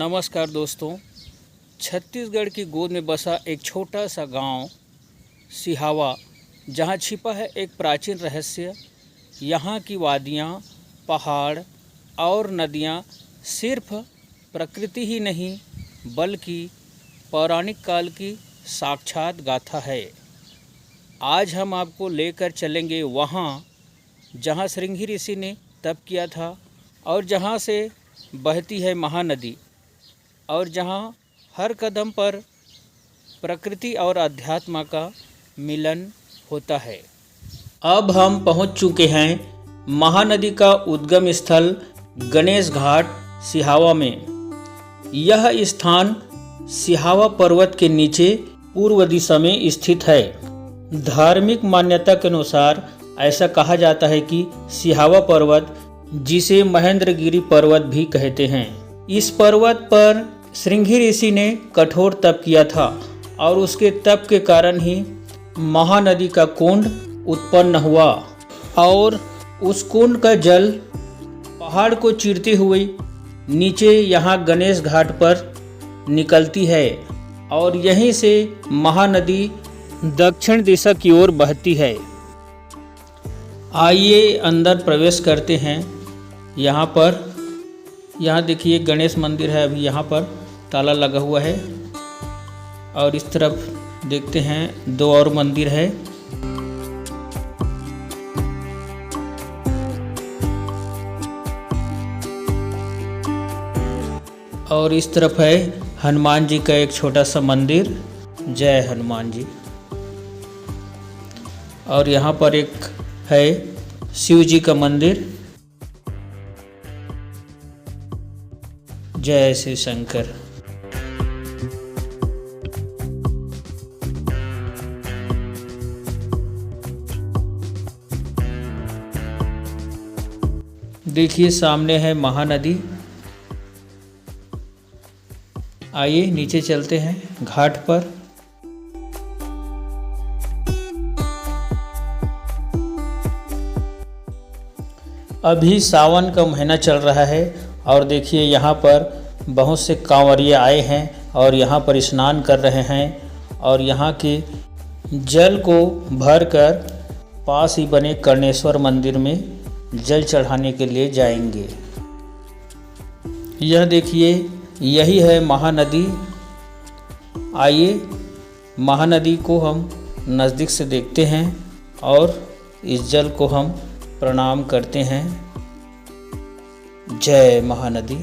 नमस्कार दोस्तों। छत्तीसगढ़ की गोद में बसा एक छोटा सा गांव सिहावा, जहां छिपा है एक प्राचीन रहस्य। यहां की वादियां, पहाड़ और नदियां सिर्फ प्रकृति ही नहीं बल्कि पौराणिक काल की साक्षात गाथा है। आज हम आपको लेकर चलेंगे वहां जहां श्रृंगी ऋषि ने तप किया था और जहां से बहती है महानदी और जहां हर कदम पर प्रकृति और अध्यात्म का मिलन होता है। अब हम पहुंच चुके हैं महानदी का उद्गम स्थल गणेश घाट सिहावा में। यह स्थान सिहावा पर्वत के नीचे पूर्व दिशा में स्थित है। धार्मिक मान्यता के अनुसार ऐसा कहा जाता है कि सिहावा पर्वत, जिसे महेंद्रगिरी पर्वत भी कहते हैं, इस पर्वत पर श्रृंगी ऋषि ने कठोर तप किया था और उसके तप के कारण ही महानदी का कुंड उत्पन्न हुआ और उस कुंड का जल पहाड़ को चीरते हुए नीचे यहाँ गणेश घाट पर निकलती है और यहीं से महानदी दक्षिण दिशा की ओर बहती है। आइए अंदर प्रवेश करते हैं। यहाँ देखिए गणेश मंदिर है। अभी यहाँ पर ताला लगा हुआ है और इस तरफ देखते हैं दो और मंदिर है। और इस तरफ है हनुमान जी का एक छोटा सा मंदिर। जय हनुमान जी। और यहाँ पर एक है शिव जी का मंदिर। जय श्री शंकर। देखिए सामने है महानदी। आइए नीचे चलते हैं घाट पर। अभी सावन का महीना चल रहा है और देखिए यहाँ पर बहुत से कांवरिये आए हैं और यहाँ पर स्नान कर रहे हैं और यहाँ के जल को भरकर पास ही बने कर्णेश्वर मंदिर में जल चढ़ाने के लिए जाएंगे। यह देखिए यही है महानदी। आइए महानदी को हम नज़दीक से देखते हैं और इस जल को हम प्रणाम करते हैं। जय महानदी।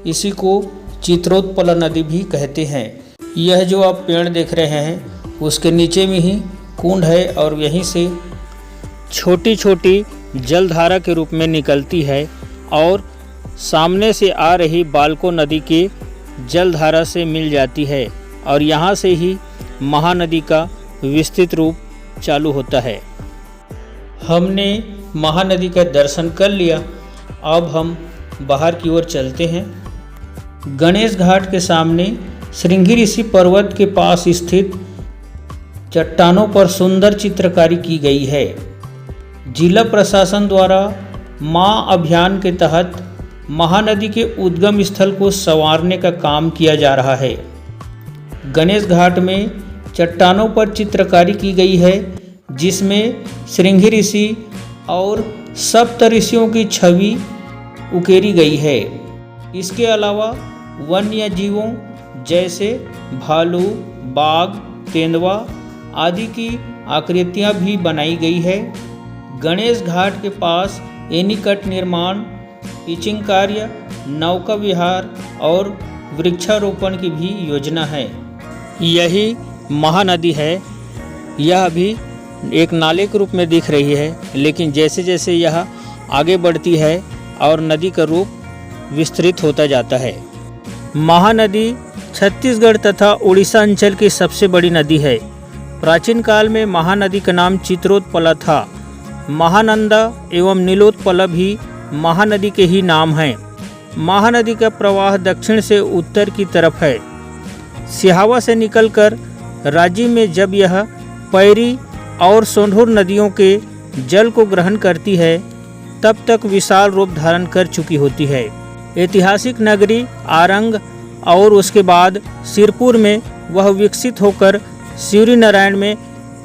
इसी को चित्रोत्पला नदी भी कहते हैं। यह जो आप पेड़ देख रहे हैं उसके नीचे में ही कुंड है और यहीं से छोटी छोटी जलधारा के रूप में निकलती है और सामने से आ रही बालको नदी के जलधारा से मिल जाती है और यहाँ से ही महानदी का विस्तृत रूप चालू होता है। हमने महानदी का दर्शन कर लिया। अब हम बाहर की ओर चलते हैं। गणेश घाट के सामने श्रृंगी ऋषि पर्वत के पास स्थित चट्टानों पर सुंदर चित्रकारी की गई है। जिला प्रशासन द्वारा माँ अभियान के तहत महानदी के उद्गम स्थल को संवारने का काम किया जा रहा है। गणेश घाट में चट्टानों पर चित्रकारी की गई है जिसमें श्रृंगी ऋषि और सप्त ऋषियों की छवि उकेरी गई है। इसके अलावा वन्य जीवों जैसे भालू, बाघ, तेंदुआ आदि की आकृतियां भी बनाई गई है। गणेश घाट के पास एनीकट निर्माण, पिचिंग कार्य, नौका विहार और वृक्षारोपण की भी योजना है। यही महानदी है। यह अभी एक नाले के रूप में दिख रही है, लेकिन जैसे जैसे यह आगे बढ़ती है और नदी का रूप विस्तृत होता जाता है। महानदी छत्तीसगढ़ तथा उड़ीसा अंचल की सबसे बड़ी नदी है। प्राचीन काल में महानदी का नाम चित्रोत्पला था। महानंदा एवं नीलोत्पला भी महानदी के ही नाम हैं। महानदी का प्रवाह दक्षिण से उत्तर की तरफ है। सिहावा से निकलकर राज्य में जब यह पैरी और सोंढूर नदियों के जल को ग्रहण करती है तब तक विशाल रूप धारण कर चुकी होती है। ऐतिहासिक नगरी आरंग और उसके बाद सिरपुर में वह विकसित होकर शिवरीनारायण में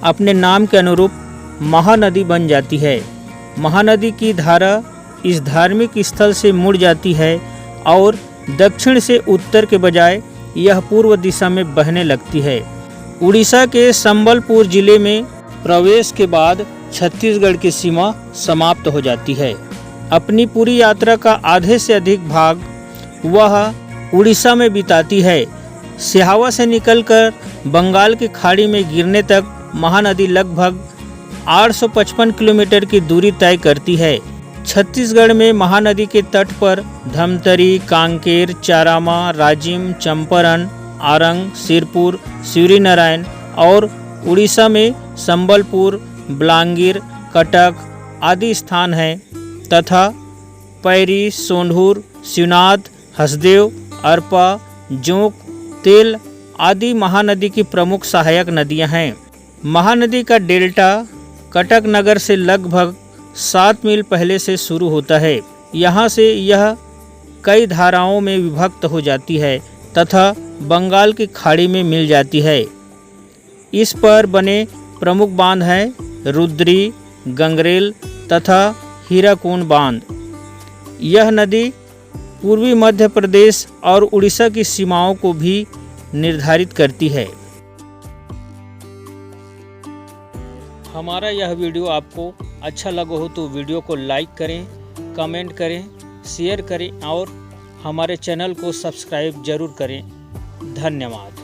अपने नाम के अनुरूप महानदी बन जाती है। महानदी की धारा इस धार्मिक स्थल से मुड़ जाती है और दक्षिण से उत्तर के बजाय यह पूर्व दिशा में बहने लगती है। उड़ीसा के संबलपुर जिले में प्रवेश के बाद छत्तीसगढ़ की सीमा समाप्त हो जाती है। अपनी पूरी यात्रा का आधे से अधिक भाग वह उड़ीसा में बिताती है। सिहावा से निकलकर बंगाल की खाड़ी में गिरने तक महानदी लगभग 855 किलोमीटर की दूरी तय करती है। छत्तीसगढ़ में महानदी के तट पर धमतरी, कांकेर, चारामा, राजिम, चंपारण, आरंग, सिरपुर, शिवरीनारायण और उड़ीसा में संबलपुर, ब्लांगीर, कटक आदि स्थान हैं तथा पैरी, सोंढूर, शिवनाथ, हसदेव, अरपा, जोंक, तेल आदि महानदी की प्रमुख सहायक नदियां हैं। महानदी का डेल्टा कटक नगर से लगभग 7 मील पहले से शुरू होता है। यहाँ से यह कई धाराओं में विभक्त हो जाती है तथा बंगाल की खाड़ी में मिल जाती है। इस पर बने प्रमुख बांध हैं रुद्री, गंगरेल तथा हीराकुंड बांध। यह नदी पूर्वी मध्य प्रदेश और उड़ीसा की सीमाओं को भी निर्धारित करती है। हमारा यह वीडियो आपको अच्छा लगा हो तो वीडियो को लाइक करें, कमेंट करें, शेयर करें और हमारे चैनल को सब्सक्राइब जरूर करें। धन्यवाद।